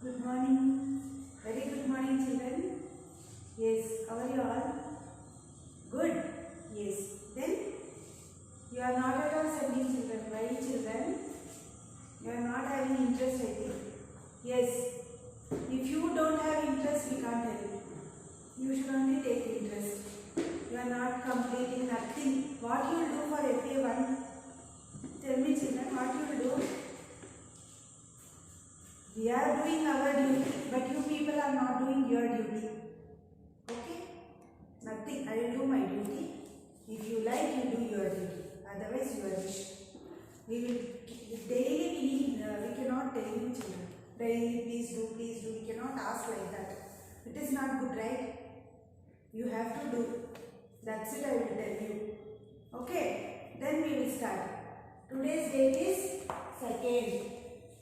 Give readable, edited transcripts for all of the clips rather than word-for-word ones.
Good morning. Very good morning, children. Yes, how are you all? Good. Yes. Then you are not at all sending children. Why, children? You are not having interest, I think. Yes. If you don't have interest, we can't help you. You should only take interest. You are not completing nothing. What you will do for FA1? Tell me, children, what you will do? We are doing our duty, but you people are not doing your duty. Okay? Nothing. I will do my duty. If you like, you do your duty. Otherwise, your wish. We will daily. We cannot tell you children. Daily, please do, please do. We cannot ask like that. It is not good, right? You have to do. That's it. I will tell you. Okay? Then we will start. Today's date is 2nd.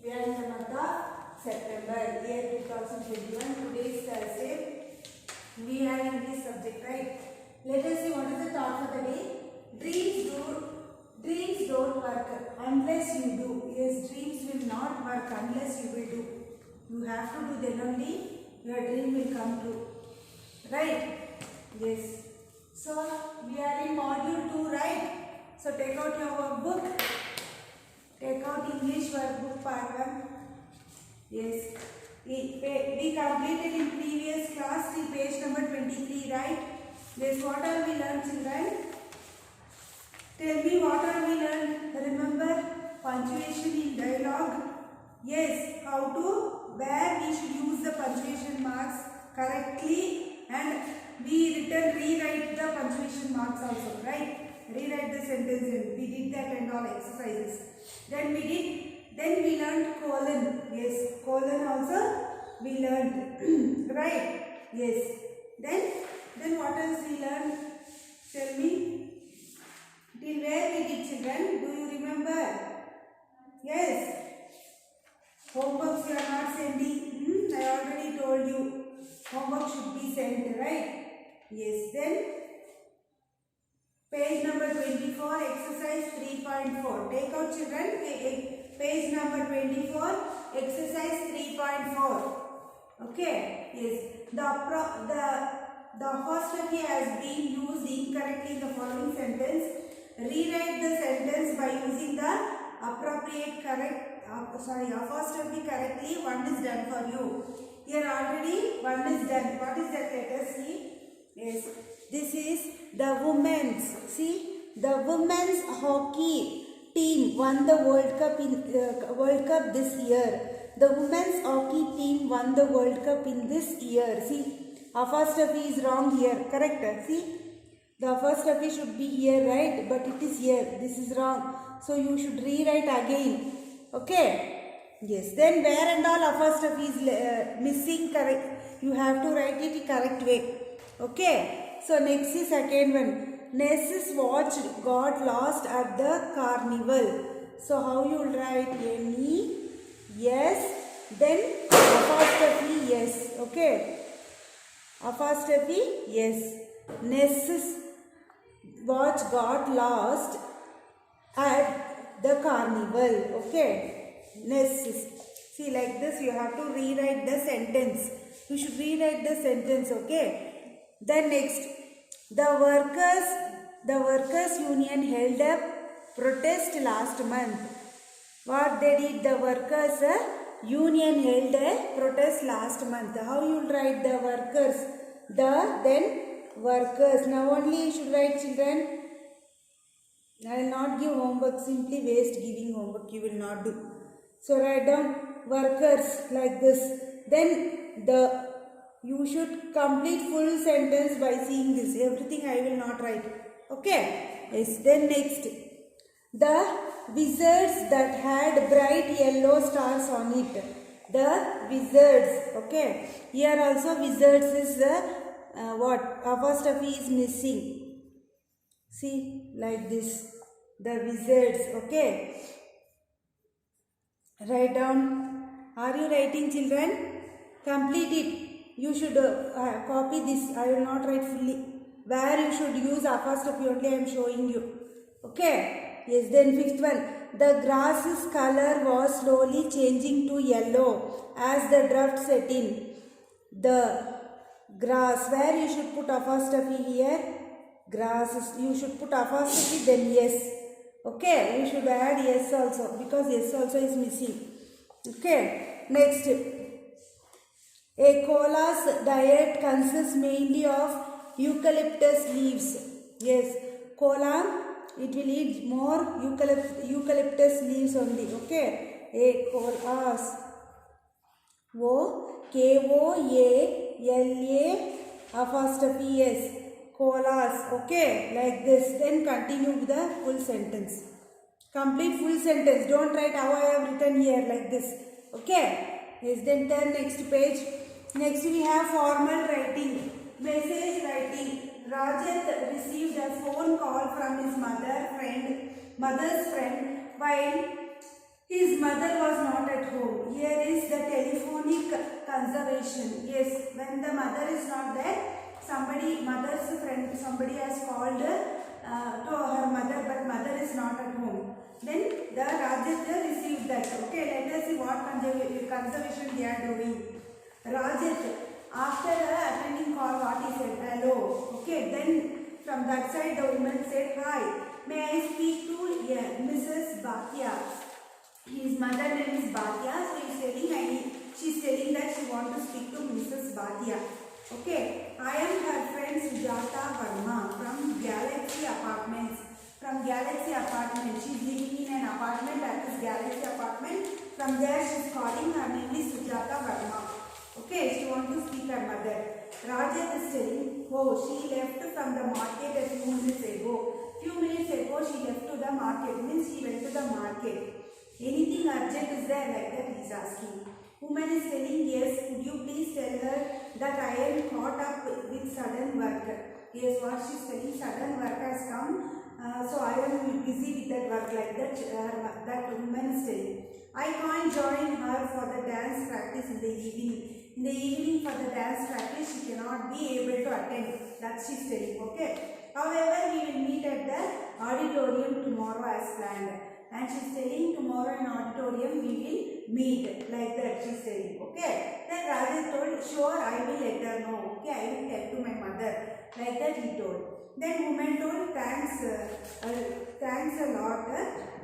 We are in the month of September, year 2021. Today is Thursday. We have English subject, right? Let us see what is the thought for the day. Dreams don't work unless you do. Yes, dreams will not work unless you will do. You have to do, then only your dream will come true. Right? Yes. So we are in module 2, right? So take out your workbook. Take out English workbook part 1. Yes. We completed in previous class the page number 23, right? Yes. What are we learned, children? Tell me what are we learned? Remember punctuation in dialogue? Yes. How to, where we should use the punctuation marks correctly, and we rewrite the punctuation marks also, right? Rewrite the sentences. We did that and all exercises. Then we learned colon. Yes, colon also we learned. Right? Yes. Then what else we learned? Tell me. Till where we did, children? Do you remember? Yes. Homeworks you are not sending. I already told you. Homework should be sent, right? Yes. Then page number 24, exercise 3.4. Take out, children. Page number 24, exercise 3.4. Okay. Yes. The apostrophe has been used incorrectly in the following sentence. Rewrite the sentence by using the appropriate apostrophe correctly. One is done for you. Here already one is done. What is that? Let us see. Yes. This is the women's. See, the women's hockey team won the World Cup this year. The women's hockey team won the World Cup in this year. See, apostrophe is wrong here. Correct? See, the apostrophe should be here, right? But it is here. This is wrong. So you should rewrite again. Okay? Yes. Then where and all apostrophe is missing, correct. You have to write it correct way. Okay. So next is second one. Ness's watch got lost at the carnival. So how you will write? N-E, yes, then apostrophe yes. Okay. Apostrophe yes. Ness's watch got lost at the carnival. Okay. Ness's. See, like this you have to rewrite the sentence. You should rewrite the sentence. Okay. Then next, the workers union held a protest last month. What they did? The workers union held a protest last month. How you will write the workers? Then workers. Now only you should write, children. I will not give homework. Simply waste giving homework. You will not do. So write down workers like this. Then you should complete full sentence by seeing this. Everything I will not write. Okay. Yes. Then next. The wizards that had bright yellow stars on it. The wizards. Okay. Here also wizards is what? Apostrophe is missing. See, like this. The wizards. Okay. Write down. Are you writing, children? Complete it. You should copy this. I will not write fully. Where you should use apostrophe only I am showing you. Okay. Yes. Then fifth one. The grass's color was slowly changing to yellow as the draft set in. The grass, where you should put apostrophe here? Grass, you should put apostrophe then yes. Okay, you should add yes also because yes also is missing. Okay, next. A cola's diet consists mainly of eucalyptus leaves. Yes, cola, it will eat more eucalyptus leaves only. Okay, a colas. Koala apostrophe s. Colas. Okay, like this. Then continue with the full sentence. Complete full sentence. Don't write how I have written here like this. Okay. Yes. Then turn next page. Next we have formal writing. Message writing. Rajat received a phone call from his mother's friend while his mother was not at home. Here is the telephonic conservation. Yes, when the mother is not there, mother's friend, somebody has called to her mother, but mother is not at home. Then the Rajat received that. Okay, let us see what conservation they are doing. Rajat, after attending call, what he said? Hello. Okay, then from that side the woman said, hi, may I speak to Mrs. Bhatia? His mother name is Bhatia, so she's telling that she wants to speak to Mrs. Bhatia. Okay, I am her friend Sujata Verma from Galaxy Apartments. From Galaxy Apartment, she's living in an apartment that is Galaxy Apartment. From there, she's calling. Her name is Sujata Verma. Okay, she wants to speak her mother. Rajat is telling, oh, she left from the market a few minutes ago. Few minutes ago, she left to the market. Means she went to the market. Anything urgent is there, like that he is asking. Woman is telling, yes, could you please tell her that I am caught up with sudden work. Yes, what she is telling, sudden work has come, so I am busy with that work, like that, that woman is telling. I can't join her for the dance practice in the evening. In the evening for the dance practice, she cannot be able to attend. That she is telling, okay. However, we will meet at the auditorium tomorrow as planned. And she is telling tomorrow in auditorium we will meet, like that she is telling, okay. Then Rajat told, sure, I will let her know, okay, I will tell to my mother, like that he told. Then woman told, thanks a lot,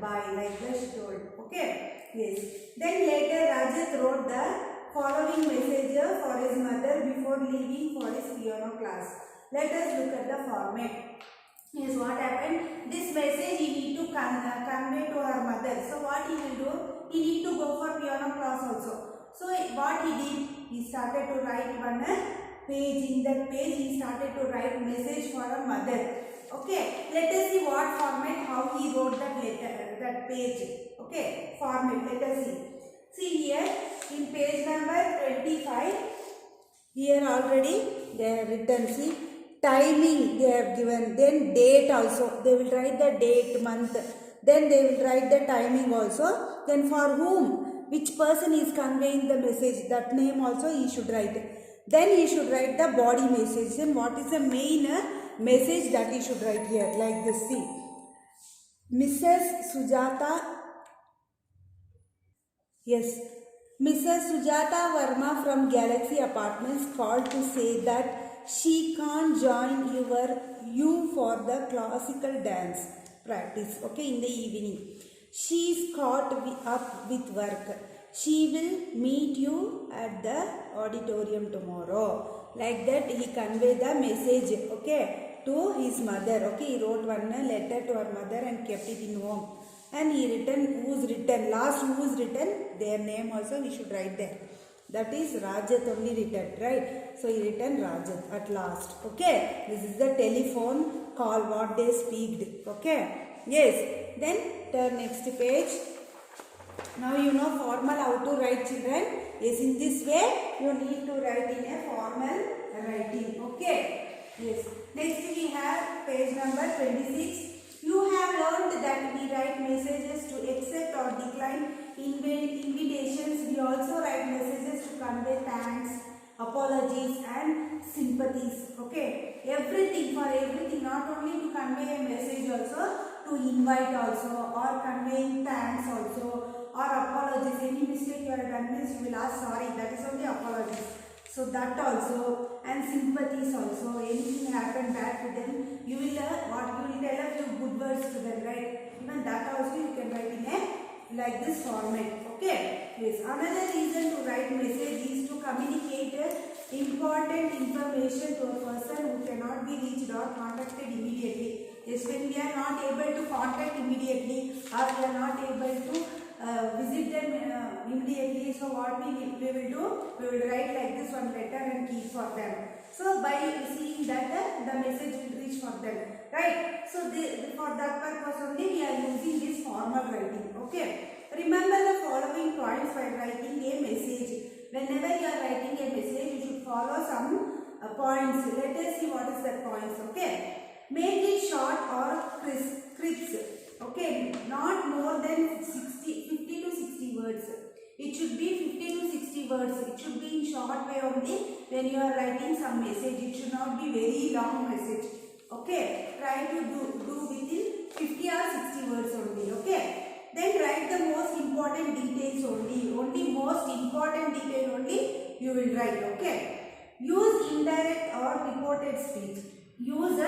bye, like that she told, okay. Yes. Then later Rajat wrote the following message for his mother before leaving for his piano class. Let us look at the format. Yes, what happened? This message he need to convey to her mother. So what he will do? He need to go for piano class also. So what he did? He started to write one page. In that page he started to write message for her mother. Okay. Let us see what format, how he wrote that letter, that page. Okay. Format. Let us see. See here in page number 25. Here already they have written. See. Timing they have given, then date also, they will write the date, month, then they will write the timing also, then for whom, which person is conveying the message, that name also he should write. Then he should write the body message, then what is the main message that he should write here, like this. See, Mrs. Sujata, yes, Mrs. Sujata Verma from Galaxy Apartments called to say that she can't join you for the classical dance practice, okay, in the evening. She is caught up with work. She will meet you at the auditorium tomorrow. Like that he conveyed the message, okay, to his mother. Okay, he wrote one letter to her mother and kept it in home. And he written who's written, last who's written, their name also we should write there. That is Rajat only written, right? So he written Rajat at last. Okay. This is the telephone call what they speaked. Okay. Yes. Then turn next page. Now you know formal how to write, children. Yes, in this way you need to write in a formal writing. Okay. Yes. Next we have page number 26. You have learned that we write messages to accept or decline invitations. We also write messages to convey thanks, apologies and sympathies. Okay, everything, for everything, not only to convey a message, also to to invite also, or conveying thanks also, or apologies. Any mistake you have done means you will ask sorry, that is only apologies. So that also, and sympathies also. Anything happened bad to them, you will what you will tell a few good words to them, right? Even that also you can write in a like this format. Okay. Yes. Another reason to write message is to communicate important information to a person who cannot be reached or contacted immediately. Yes, when we are not able to contact immediately, or we are not able to visit them immediately, so what we will do, we will write like this one letter and keep for them. So by seeing that the message will reach for them, right? So for that purpose only we are using this formal writing. Okay. Remember the following points while writing a message. Whenever you are writing a message, you should follow some points. Let us see what is the points. Okay. Make it short or crisp. Okay. Not more than 50 to 60 words. It should be 50 to 60 words. It should be in short way only when you are writing some message. It should not be very long message. Okay. Try to do within 50 or 60 words only. Okay. Then write the most important details only. Only most important detail only you will write. Okay. Use indirect or reported speech. Use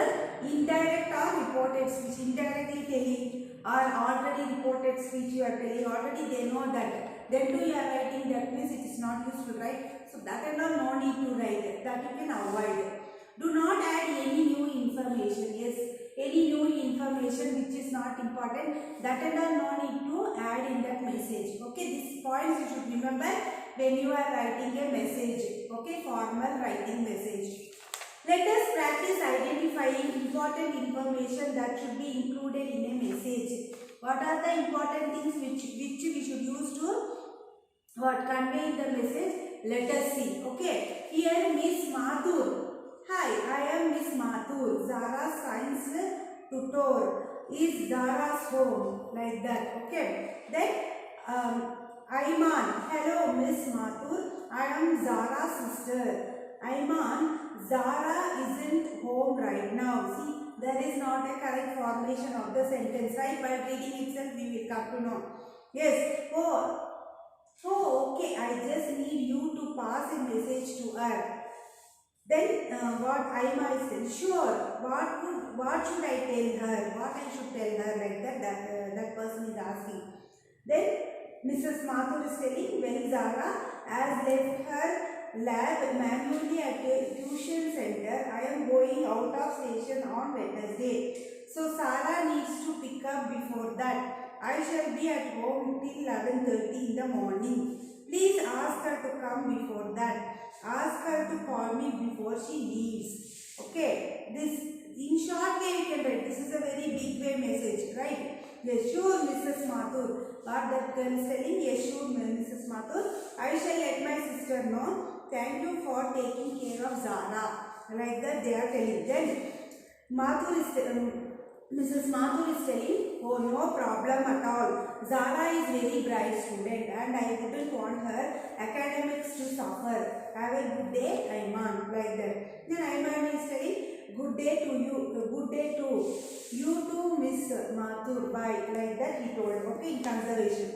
indirect or reported speech. Indirectly telling or already reported speech you are telling. Already they know that. Then too you are writing, that means it is not useful, right? So that and all no need to write. That you can avoid. Do not add any new information. Yes. Any new information which is not important, that and all no need to add in that message. Okay, these points you should remember when you are writing a message. Okay, formal writing message. Let us practice identifying important information that should be included in a message. What are the important things which we should use to convey the message? Let us see. Okay, here Miss Mathur. Hi, I am Miss Mathur, Zara's science tutor. Is Zara's home? Like that. Okay. Then Ayman. Hello, Miss Mathur. I am Zara's sister. Ayman, Zara isn't home right now. See, there is not a correct formation of the sentence, right? By reading itself, we will come to know. Yes. Oh, okay. I just need you to pass a message to her. Then what Ayman is saying, sure, what should I tell her? What I should tell her, like that person is asking. Then Mrs. Mathur is telling, well, Zara has left her lab manually at a tuition center. I am going out of station on Wednesday. So Sarah needs to pick up before that. I shall be at home till 11:30 in the morning. Please ask her to come before that. Ask her to call me before she leaves. Okay. This in short way you can write. This is a very big way message, right? Yes, sure, Mrs. Mathur. What that girl is telling? Yes, sure, Mrs. Mathur. I shall let my sister know. Thank you for taking care of Zara. Like that they are telling. Then Mrs. Mathur is telling, oh, no problem at all. Zara is very bright student and I wouldn't want her academics to suffer. Have a good day, Ayman. Like that. Then Ayman is telling, good day to you. Good day to you too, Miss Mathur. Bye. Like that he told. Okay, in conservation.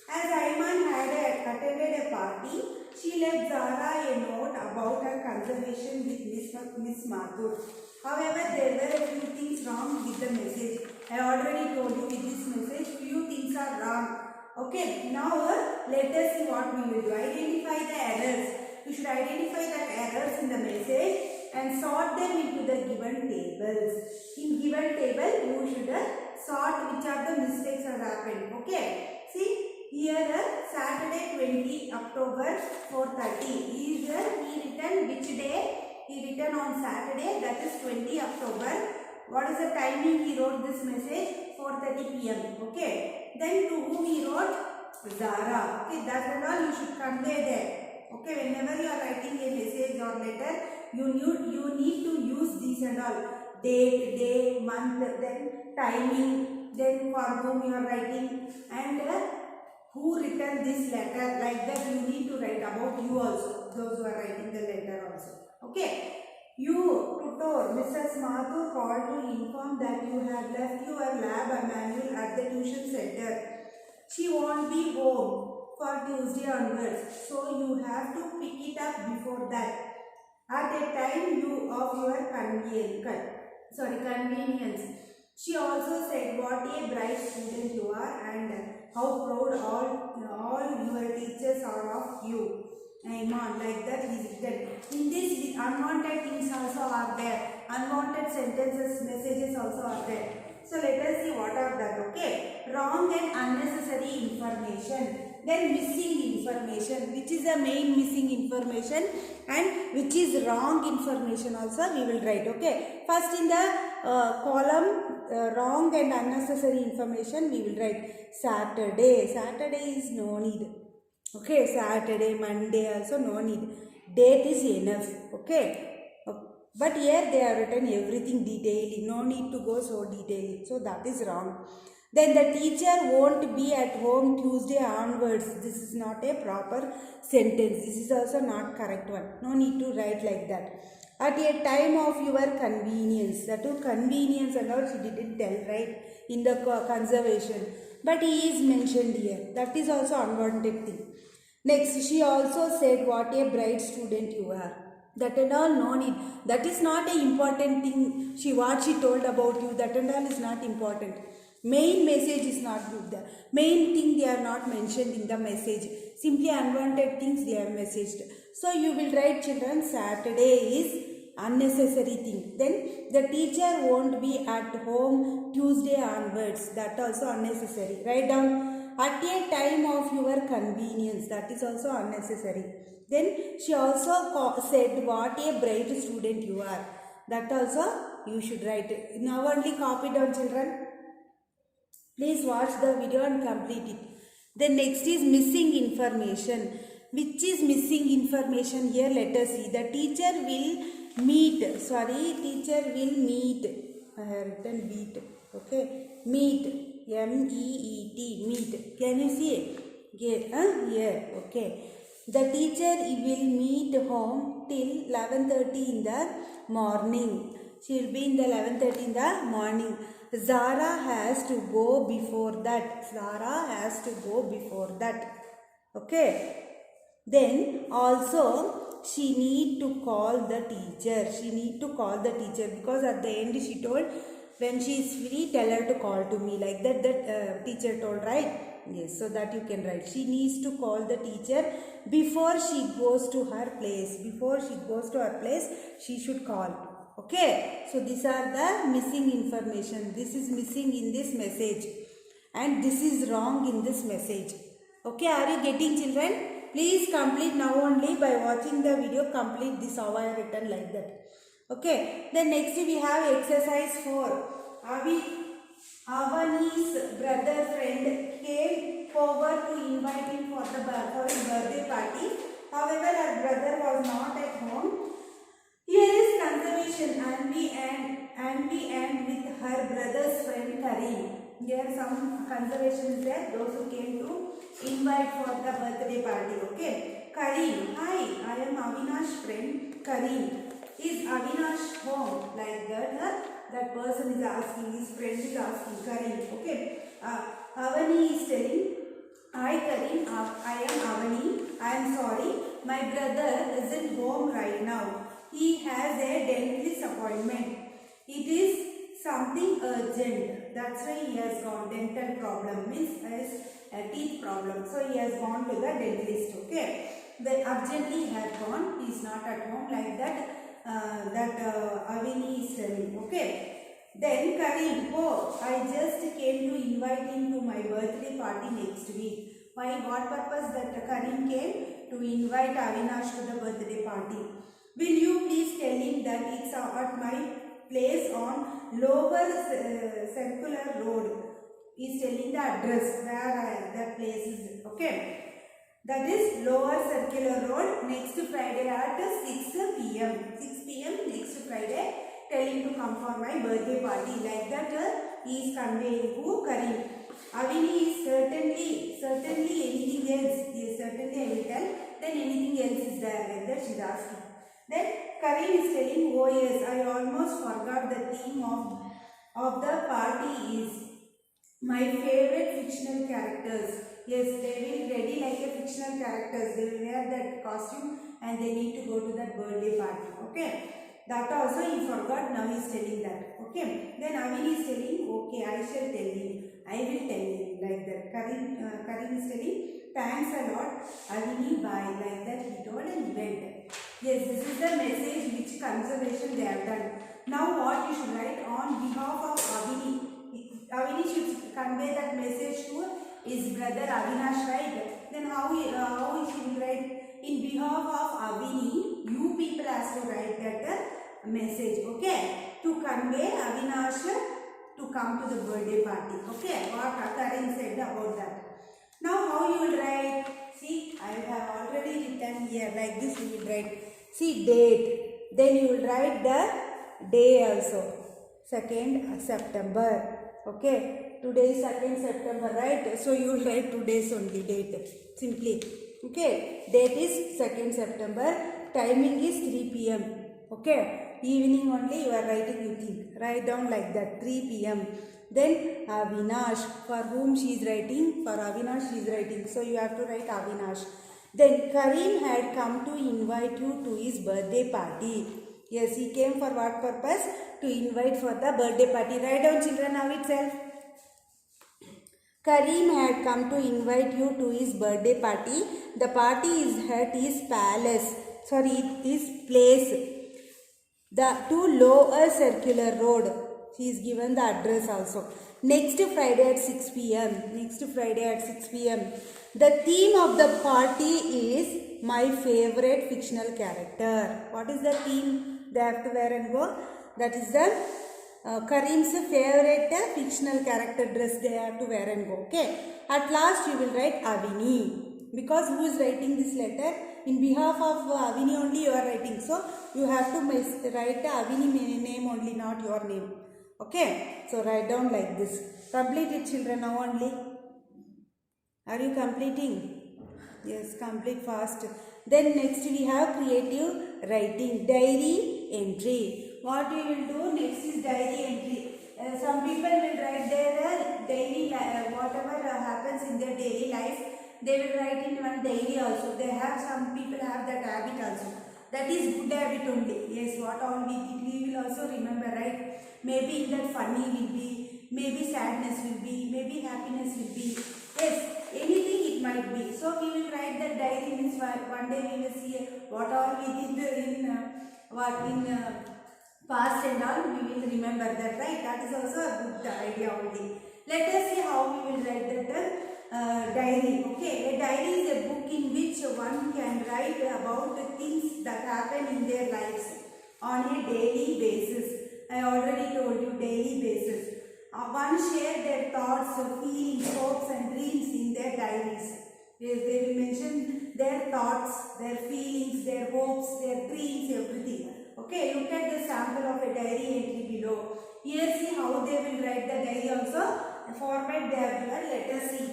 As Ayman had attended a party, she left Zara a note about her conversation with Miss Mathur. However, there were a few things wrong with the message. I already told you with this message, few things are wrong. Okay, now let us see what we will do. Identify the errors. You should identify the errors in the message and sort them into the given tables. In given table, you should sort which are the mistakes have happened. Okay, see. Here Saturday 20 October 4:30 is he written which day? He written on Saturday, that is 20 October. What is the timing he wrote this message? 4:30 p.m. Okay. Then to whom he wrote? Zara. Okay, that's and all you should convey there. Okay, whenever you are writing a message or letter, you need to use these and all. Date, day, month, then timing, then for whom you are writing, and who written this letter. Like that you need to write about you also, those who are writing the letter also. Okay. You, tutor, Mrs. Mathur called to inform that you have left your lab manual at the tuition center. She won't be home for Tuesday onwards, so you have to pick it up before that at a time of your convenience. She also said what a bright student you are and how proud all your teachers are of you. Iman, like that is written. In this, unwanted things also are there. Unwanted sentences, messages also are there. So let us see what are that. Okay. Wrong and unnecessary information. Then missing information, which is the main missing information and which is wrong information also we will write. Okay. First in the column wrong and unnecessary information we will write Saturday. Saturday is no need. Okay. Saturday, Monday also no need. Date is enough. Okay. But here they have written everything detailedly. No need to go so detailedly. So that is wrong. Then the teacher won't be at home Tuesday onwards. This is not a proper sentence. This is also not correct one. No need to write like that. At a time of your convenience. That too convenience and all she didn't tell, right? In the conservation. But he is mentioned here. That is also unwanted thing. Next, she also said what a bright student you are. That and all no need. That is not an important thing. What she told about you. That and all is not important. Main message is not good. The main thing they are not mentioned in the message. Simply unwanted things they are messaged. So you will write, children, Saturday is unnecessary thing. Then the teacher won't be at home Tuesday onwards. That also unnecessary. Write down at a time of your convenience. That is also unnecessary. Then she also said what a bright student you are. That also you should write. Now only copy down, children. Please watch the video and complete it. Then next is missing information. Which is missing information here? Let us see. The teacher will meet. Teacher will meet. I have written beat. Okay. Meet. M-E-E-T. Meet. Can you see? Here. Okay. The teacher will meet home till 11:30 in the morning. She will be in the 11:30 in the morning. Zara has to go before that. Zara has to go before that. Okay. Then also she need to call the teacher. She need to call the teacher because at the end she told when she is free tell her to call to me. Like that teacher told, right? Yes, so that you can write. She needs to call the teacher before she goes to her place. Before she goes to her place, she should call. Okay, so these are the missing information. This is missing in this message and this is wrong in this message. Okay, are you getting, children? Please complete now only by watching the video. Complete this how I have written like that. Okay, then next we have exercise 4. Avani's brother friend came forward to invite him for his birthday party. However, her brother was not at home. Here is conservation Anvi and with her brother's friend Karim. Here some conservation is there. Those who came to invite for the birthday party. Okay. Karim, hi, I am Avinash friend Karim. Is Avinash home? Like that person is asking, his friend is asking Karim. Okay. Avani is telling, hi Karim, I am Avani. I am sorry, my brother isn't home right now. He has a dentist appointment. It is something urgent. That's why he has gone. Dental problem means a teeth problem. So he has gone to the dentist. Okay. They urgently have gone. He is not at home like that. Avini is telling. Okay. Then Karim, oh, I just came to invite him to my birthday party next week. Why? What purpose that Karim came? To invite Avinash to the birthday party. Will you please tell him that it's at my place on Lower Circular Road. He's telling the address where that place is. Okay. That is Lower Circular Road next Friday at 6 p.m. 6 p.m. next Friday. Tell him to come for my birthday party. Like that he is conveying to Karim. Avini is certainly anything else. Yes, certainly I will tell. Then anything else is there. Like that she is asking. Then Karim is telling, oh yes, I almost forgot the theme of the party is my favorite fictional characters. Yes, they will ready like a fictional characters. They will wear that costume and they need to go to that birthday party. Okay. That also he forgot. Now he is telling that. Okay. Then Avini is telling, okay, I shall tell him. I will tell him like that. Karim is telling, thanks a lot. Avini, bye. Like that he told and he went. Yes, this is the message which conservation they have done. Now what you should write on behalf of Avini. Avini should convey that message to his brother Avinash, right? Then how he will write? In behalf of Avini, you people has to write that message, okay? To convey Avinash to come to the birthday party, okay? What Karim said about that. Now how you will write? See, I have already written here like this. You will write. See, date. Then you will write the day also. 2nd September. Okay, today is 2nd September, right? So you will write today's only date, simply. Okay, date is 2nd September, timing is 3 p.m. Okay, evening only you are writing, you think. Write down like that, 3 p.m. Then Avinash, for whom she is writing? For Avinash she is writing. So you have to write Avinash. Then Karim had come to invite you to his birthday party. Yes, he came for what purpose? To invite for the birthday party. Write down, children, now itself. Karim had come to invite you to his birthday party. The party is at his palace. His place. The to Lower Circular Road. She is given the address also. Next Friday at 6 p.m. Next Friday at 6 p.m. The theme of the party is my favorite fictional character. What is the theme? They have to wear and go. That is the Karim's favorite fictional character dress they have to wear and go. Okay. At last you will write Avini. Because who is writing this letter? In behalf of Avini only you are writing. So you have to write Avini name only, not your name. Okay. So write down like this. Complete it, children, now only. Are you completing? Yes, complete fast. Then next we have creative writing, diary entry. What we will do next is diary entry. Some people will write their daily whatever happens in their daily life. They will write in one diary also. Some people have that habit also. That is good habit only. Yes, what all we did we will also remember, right? Maybe in that funny will be, maybe sadness will be, maybe happiness will be. Yes, anything it might be. So we will write that diary, means one day we will see what all we did in past and all, we will remember that, right? That is also a good idea only. Let us see how we will write that diary. Okay, a diary is a book in which one can write about the things that happen in their lives on a daily basis. I already told you, daily basis. One share their thoughts, feelings, hopes and dreams in their diaries. Yes, they will mention their thoughts, their feelings, their hopes, their dreams, everything. Okay, look at the sample of a diary entry below. Here see how they will write the diary also. The format they have given, let us see.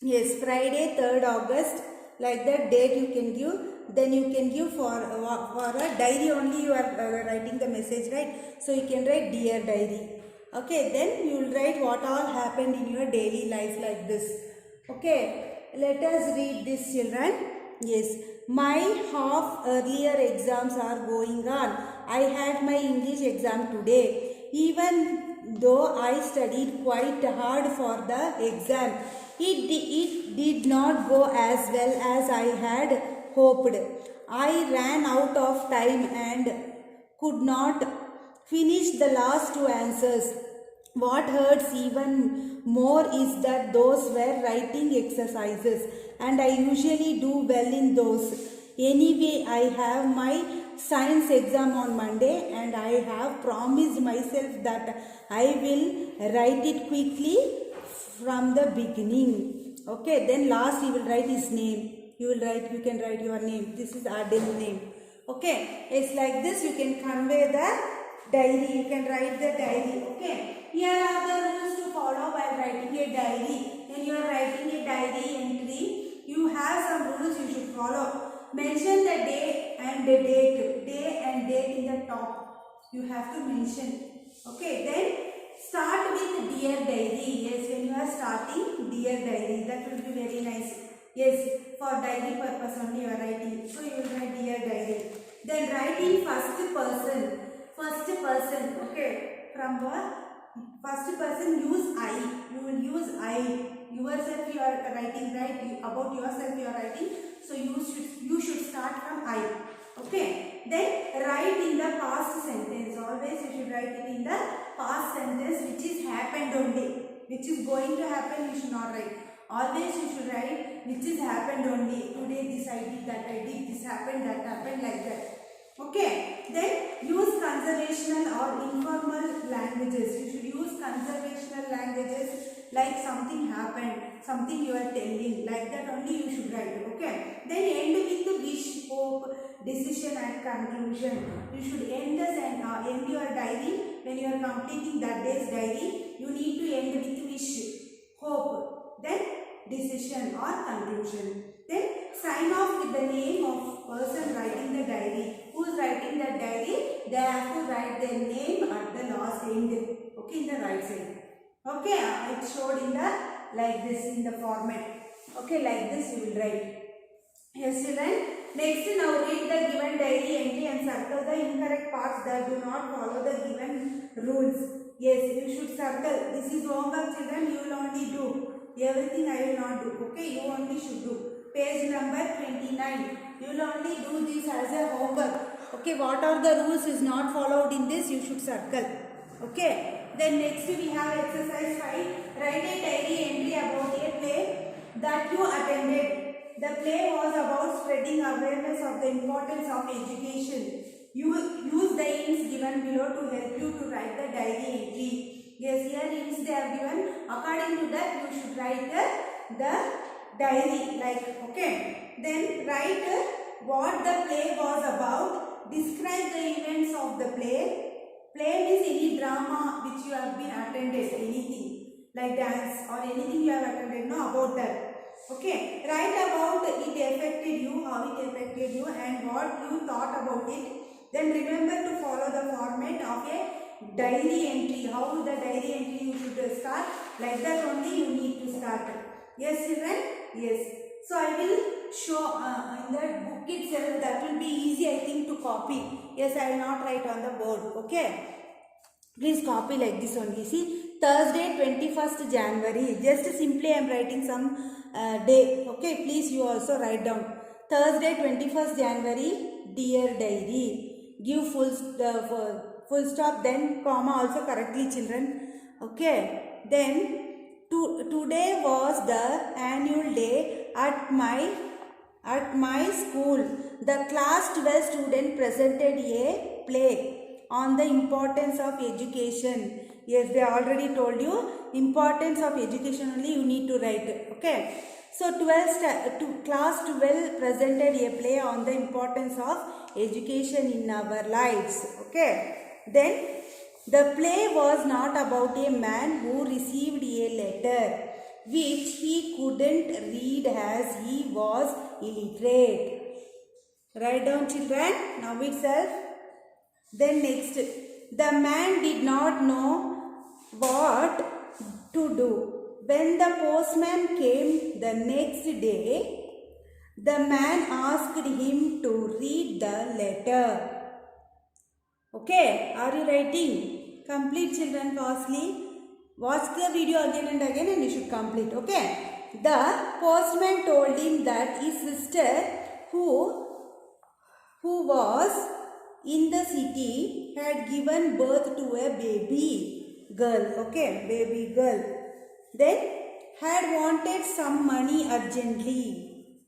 Yes, Friday 3rd August, like that date you can give. Then you can give for a diary only you are writing the message, right? So you can write dear diary. Okay, then you will write what all happened in your daily life like this. Okay, let us read this, children. Yes, my half earlier exams are going on. I had my English exam today. Even though I studied quite hard for the exam, it did not go as well as I had hoped. I ran out of time and could not finish the last two answers. What hurts even more is that those were writing exercises and I usually do well in those. Anyway, I have my science exam on Monday and I have promised myself that I will write it quickly from the beginning. Okay, then last you will write his name. You can write your name. This is Adil's name. Okay, it's like this. You can convey the diary. You can write the diary. Okay, here are the rules to follow while writing a diary. When you are writing a diary entry, you have some rules you should follow. Mention the day and and a date, day and date in the top. You have to mention. Okay, then start with dear diary. Yes, when you are starting dear diary, that will be very nice. Yes, for diary purpose only you are writing. So you will write dear diary. Then write in first person. First person. Okay, from what? First person use I. You will use I. Yourself you are writing, right? About yourself you are writing. So you should start from I. Okay. Then write in the past sentence. Always you should write it in the past sentence which is happened only. Which is going to happen you should not write. Always you should write which is happened only. Today this I did, that I did, this happened, that happened, like that. Okay. Then use conversational or informal languages. You should use conversational languages like something happened, something you are telling, like that only you should write. Okay. Then end with wish, hope, decision and conclusion. You should end your diary. When you are completing that day's diary, you need to end with wish, hope, then decision or conclusion. Then sign off with the name of person writing the diary. Who is writing the diary? They have to write their name at the last end. Okay, in the right side. Okay, it showed in the like this in the format. Okay, like this you will write. Yes, children. Next, now read the given diary entry and circle the incorrect parts that do not follow the given rules. Yes, you should circle. This is homework, children. You will only do. Everything I will not do. Okay, you only should do. Page number 29. You will only do this as a homework. Okay, what are the rules is not followed in this, you should circle. Okay. Then next we have exercise 5. Write a diary entry about a play that you attended. The play was about spreading awareness of the importance of education. You use the hints given below to help you to write the diary entry. Yes, here hints they have given. According to that, you should write the diary. Like, okay. Then write what the play was about. Describe the events of the play. Play means any drama which you have been attended, anything like dance or anything you have attended, know about that. Okay, write about it affected you, how it affected you and what you thought about it. Then remember to follow the format of a diary entry. How the diary entry you should start, like that only you need to start. Yes, children? Yes. So I will show in the book itself, that will be easy I think to copy. Yes, I will not write on the board. Okay. Please copy like this only. See, Thursday 21st January. Just simply I am writing some day. Okay, please you also write down. Thursday 21st January, dear diary. Give full stop, then comma also correctly, children. Okay. Then today was the annual day at my school. The class 12 student presented a play on the importance of education. Yes, they already told you importance of education only you need to write. Okay. So class 12 presented a play on the importance of education in our lives. Okay. Then the play was not about a man who received a letter which he couldn't read as he was illiterate. Write down, children, now itself. Then next, the man did not know what to do. When the postman came the next day, the man asked him to read the letter. Okay, are you writing? Complete, children, costly. Watch the video again and again and you should complete. Okay. The postman told him that his sister who was in the city had given birth to a baby girl. Okay, baby girl. Then had wanted some money urgently.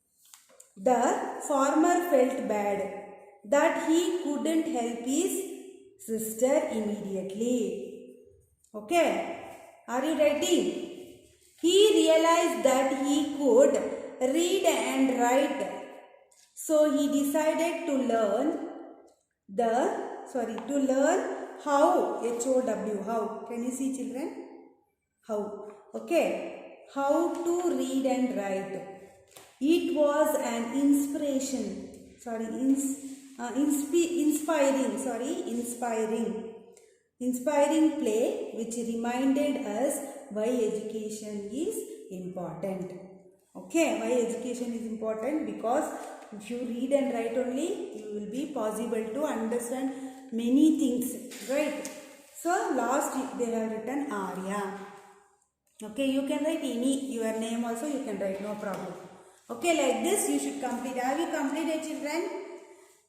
The farmer felt bad that he couldn't help his sister immediately. Okay, are you writing? He realized that he could read and write, so he decided to learn how, H-O-W, how. Can you see, children? How. Okay. How to read and write. It was an inspiration. sorry, inspiring play which reminded us why education is important. Okay, why education is important? Because if you read and write only, you will be possible to understand many things, right? So last they have written Arya. Okay, you can write any your name also, you can write, no problem. Okay, like this you should complete. Have you completed, children?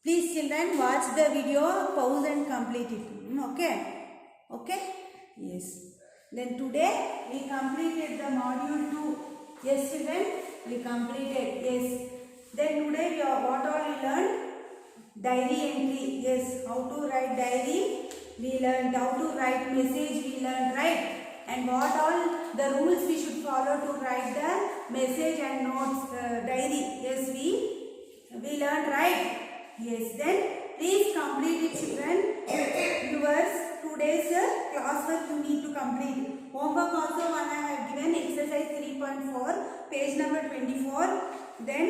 Please children watch the video, pause and complete it. Okay? Okay? Yes. Then today we completed the module 2. Yes children? We completed. Yes. Then today we are, what all we learned? Diary entry. Yes. How to write diary. We learned how to write message. We learned, right? And what all the rules we should follow to write the message and notes diary. Yes, we learned, right? Yes, then please complete it, children. Yours today's classwork you need to complete. Homework also one I have given, exercise 3.4, page number 24, then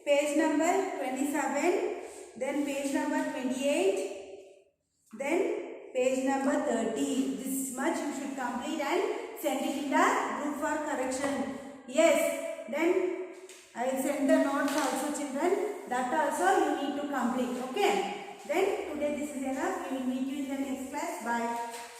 page number 27, then page number 28, then page number 30. This much you should complete and send it in the group for correction. Yes, then I will send the notes also, children. That also you need to complete. Okay. Then today this is enough. We will meet you in the next class. Bye.